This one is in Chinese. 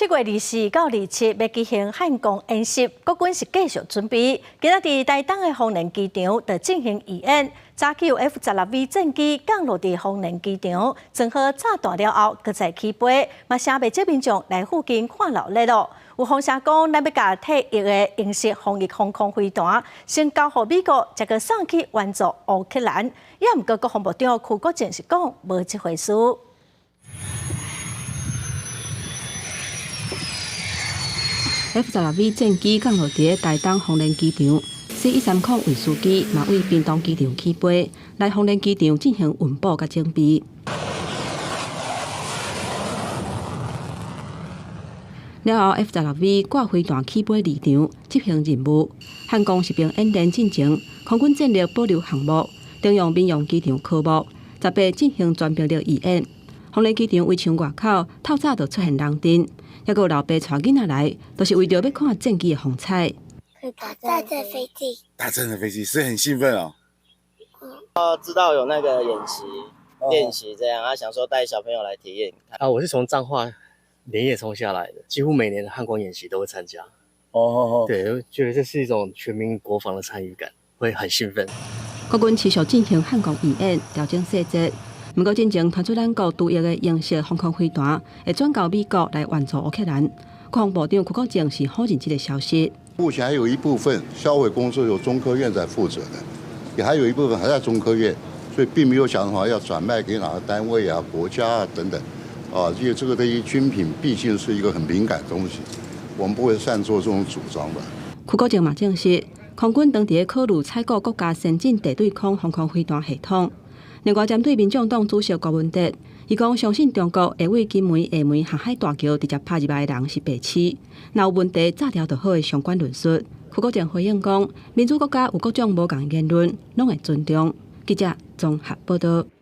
7月24到27要举行汉光演习，国军是继续准备。今仔伫台东的丰年机场就进行义演，早起有 F-16V 战机降落伫丰年机场，正好炸弹了后，搁再起飞，嘛请未少民众来附近看热闹咯。有风声讲，咱要甲退役的英式防疫航空飞弹先交予美国，再搁送去援助乌克兰。也毋过，国防部长邱国正是讲无这回事。F-16V 战机降落伫台东丰年机场，C-130运输机嘛为屏东机场起飞，来丰年机场进行运补甲整备。了后 ，F-16V 挂飞弹起飞离场，执行任务。汉光实兵演练进前，空军战力保留项目，中央民用机场科目18进行全兵力义演。丰年机场围墙外口透早就出现人阵。还有老爸带囡仔来，都是为着要看战机的风采。大战飞机，大战的飞机是很兴奋哦。知道有那个演习练习这样，想说带小朋友来体验看。我是从彰化连夜冲下来的，几乎每年的汉光演习都会参加。对，我觉得这是一种全民国防的参与感，会很兴奋。国军持续进行汉光义演，调整细节。不过，进前传出咱国独役的英式航空飞弹会转到美国来援助乌克兰。国防部长邱国正是否认这个消息。目前还有一部分销毁工作由中科院在负责的，也还有一部分还在中科院，所以并没有想的话要转卖给哪个单位啊、国家啊等等。因为这个对于军品毕竟是一个很敏感的东西，我们不会擅做这种主张的。邱国正嘛证实，空军当地考虑采购国家先进地对空航空飞弹系统。另外，针对民众党主席郭文德，伊讲相信中国会为金门、厦门航海大桥直接拍入来的人是白痴，若有问题炸掉就好的相关论述。邱国正回应讲，民主国家有各种无共言论，拢会尊重。记者综合报道。